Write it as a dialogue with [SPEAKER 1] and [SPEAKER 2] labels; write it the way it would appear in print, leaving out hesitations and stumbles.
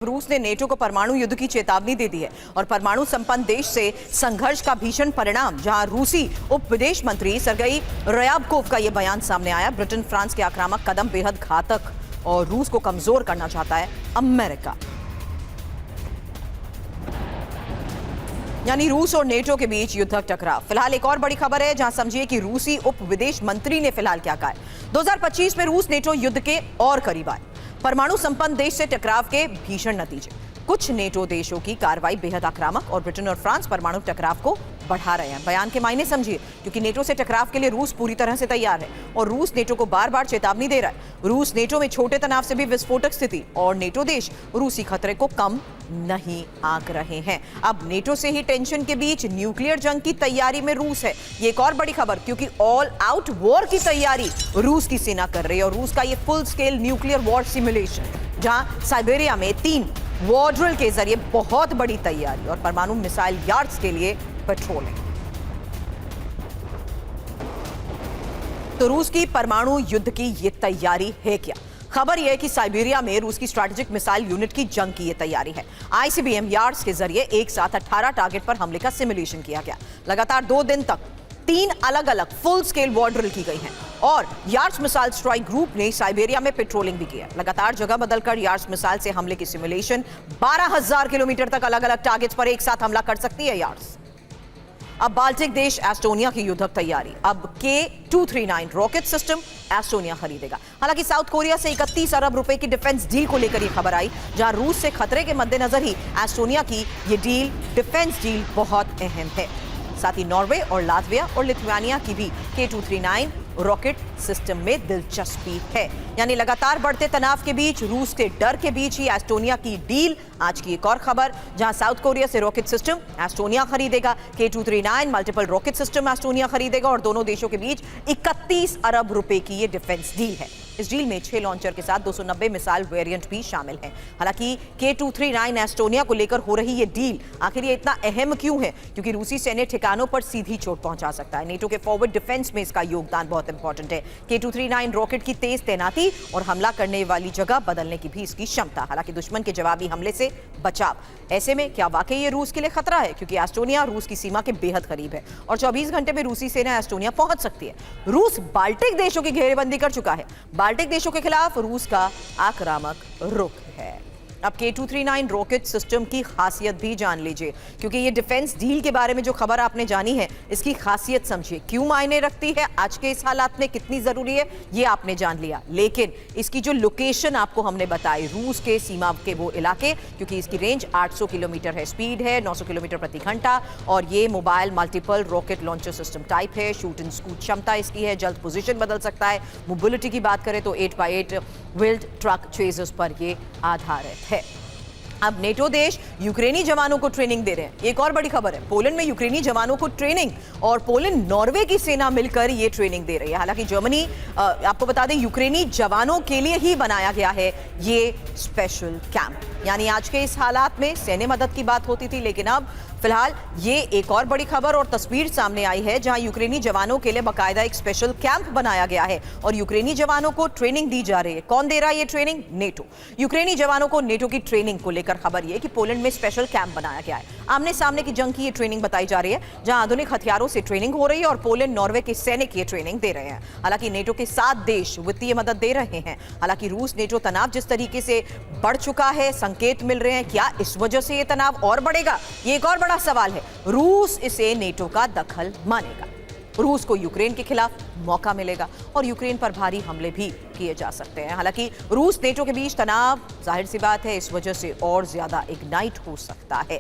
[SPEAKER 1] रूस ने नेटो को परमाणु युद्ध की चेतावनी दे दी है और परमाणु संपन्न देश से संघर्ष का भीषण परिणाम। जहां रूसी उप विदेश मंत्री सरगेई रयाबकोव का यह बयान सामने आया। ब्रिटेन फ्रांस के आक्रामक कदम बेहद घातक और रूस को कमजोर करना चाहता है अमेरिका। यानी रूस और नेटो के बीच युद्धक टकराव। फिलहाल एक और बड़ी खबर है, जहां समझिए कि रूसी उप विदेश मंत्री ने फिलहाल क्या कहा है। 2025 में रूस नेटो युद्ध के और करीब आए। परमाणु संपन्न देश से टकराव के भीषण नतीजे। कुछ नेटो देशों की कार्रवाई बेहद आक्रामक और ब्रिटेन और फ्रांस परमाणु टकराव को बढ़ा रहे हैं। बयान के मायने समझिए, क्योंकि नेटो से टकराव के लिए रूस पूरी तरह से तैयार है और रूस नेटो को बार बार चेतावनी दे रहा है। रूस नेटो में छोटे तनाव से भी विस्फोटक स्थिति और नेटो देश रूसी खतरे को कम नहीं आंक रहे हैं। अब नेटो से ही टेंशन के बीच न्यूक्लियर जंग की तैयारी में रूस है। ये एक और बड़ी खबर, क्योंकि ऑल आउट वॉर की तैयारी रूस की सेना कर रही है और रूस का ये full scale nuclear war simulation, जहां साइबेरिया में 3 वॉर ड्रिल के जरिए बहुत बड़ी तैयारी और परमाणु मिसाइल यार्ड्स के लिए पेट्रोलिंग। तो रूस की परमाणु युद्ध की ये तैयारी है क्या? खबर यह है कि साइबेरिया में रूस की स्ट्रैटेजिक मिसाइल यूनिट की जंग की यह तैयारी है। आईसीबीएम यार्ड्स के जरिए एक साथ 18 टारगेट पर हमले का सिमुलेशन किया गया। लगातार 2 दिन तक 3 अलग अलग फुल स्केल वॉर ड्रिल की गई हैं और यार्ड्स मिसाइल स्ट्राइक ग्रुप ने साइबेरिया में पेट्रोलिंग भी किया। लगातार जगह बदलकर यार्ड्स मिसाइल से हमले की सिमुलेशन। 12,000 किलोमीटर तक अलग अलग टारगेट्स पर एक साथ हमला कर सकती है यार्ड्स। अब बाल्टिक देश एस्टोनिया की युद्धक तैयारी। अब K239 रॉकेट सिस्टम एस्टोनिया खरीदेगा। हालांकि साउथ कोरिया से 31 अरब रुपए की डिफेंस डील को लेकर यह खबर आई, जहां रूस से खतरे के मद्देनजर ही एस्टोनिया की यह डील, डिफेंस डील बहुत अहम है। साथ ही नॉर्वे और लातविया और लिथुआनिया की भी K239 रॉकेट सिस्टम में दिलचस्पी है। यानी लगातार बढ़ते तनाव के बीच, रूस के डर के बीच ही एस्टोनिया की डील। आज की एक और खबर, जहां साउथ कोरिया से रॉकेट सिस्टम एस्टोनिया खरीदेगा। K239 multiple rocket system Estonia खरीदेगा और दोनों देशों के बीच 31 अरब रुपए की ये डिफेंस डील है। इस डील में 6 लॉन्चर के साथ 290 मिसाइल वेरिएंट भी शामिल हैं। हालांकि K239 एस्टोनिया को लेकर हो रही ये डील आखिर ये इतना अहम क्यों है? क्योंकि रूसी सैन्य ठिकानों पर सीधी चोट पहुंचा सकता है। नेटो के फॉरवर्ड डिफेंस में इसका योगदान बहुत इंपॉर्टेंट है। K239 रॉकेट की तेज तैनाती और हमला करने वाली जगह बदलने की भी इसकी क्षमता। हालांकि दुश्मन के जवाबी हमले से बचाव। ऐसे में क्या वाकई ये रूस के लिए खतरा है? क्योंकि एस्टोनिया रूस की सीमा के बेहद करीब है और 24 घंटे में रूसी सेना एस्टोनिया पहुंच सकती है। रूस बाल्टिक देशों की घेरेबंदी कर चुका है। बाल्टिक देशों के खिलाफ रूस का आक्रामक रुख है। अब K239 रॉकेट सिस्टम की खासियत भी जान लीजिए, क्योंकि ये डिफेंस डील के बारे में जो खबर आपने जानी है, इसकी खासियत समझिए। क्यों मायने रखती है, आज के इस हालात में कितनी जरूरी है, ये आपने जान लिया। लेकिन इसकी जो लोकेशन आपको हमने बताई, रूस के सीमा के वो इलाके, क्योंकि इसकी रेंज 800 किलोमीटर है, स्पीड है 900 किलोमीटर प्रति घंटा और ये mobile multiple rocket launcher system type है। शूट एंड स्कूट क्षमता इसकी है, जल्द पोजीशन बदल सकता है। मोबिलिटी की बात करें तो 8x8 व्हील्ड ट्रक चेजर्स पर ये आधारित है। अब नेटो देश यूक्रेनी जवानों को ट्रेनिंग दे रहे हैं। एक और बड़ी खबर है, पोलैंड में यूक्रेनी जवानों को ट्रेनिंग और पोलैंड नॉर्वे की सेना मिलकर ये ट्रेनिंग दे रही है। हालांकि जर्मनी, आपको बता दें, यूक्रेनी जवानों के लिए ही बनाया गया है ये स्पेशल कैंप। यानी आज के इस हालात में सैन्य मदद की बात होती थी, लेकिन अब फिलहाल ये एक और बड़ी खबर और तस्वीर सामने आई है, जहां यूक्रेनी जवानों के लिए बाकायदा एक स्पेशल कैंप बनाया गया है और यूक्रेनी जवानों को ट्रेनिंग दी जा रही है। कौन दे रहा है ये ट्रेनिंग? नेटो। यूक्रेनी जवानों को नेटो की ट्रेनिंग को लेकर खबर यह कि पोलैंड में स्पेशल कैंप बनाया गया है। आमने सामने की जंग की ये ट्रेनिंग बताई जा रही है, जहां आधुनिक हथियारों से ट्रेनिंग हो रही है और पोलैंड नॉर्वे के सैनिक ये ट्रेनिंग दे रहे हैं। हालांकि नेटो के 7 देश वित्तीय मदद दे रहे हैं। हालांकि रूस नेटो तनाव जिस तरीके से बढ़ चुका है, संकेत मिल रहे हैं, क्या इस वजह से ये तनाव और बढ़ेगा? ये एक और बड़ा सवाल है। रूस इसे नेटो का दखल मानेगा। रूस को यूक्रेन के खिलाफ मौका मिलेगा और यूक्रेन पर भारी हमले भी किए जा सकते हैं। हालांकि रूस नेटो के बीच तनाव, जाहिर सी बात है, इस वजह से और ज्यादा इग्नाइट हो सकता है।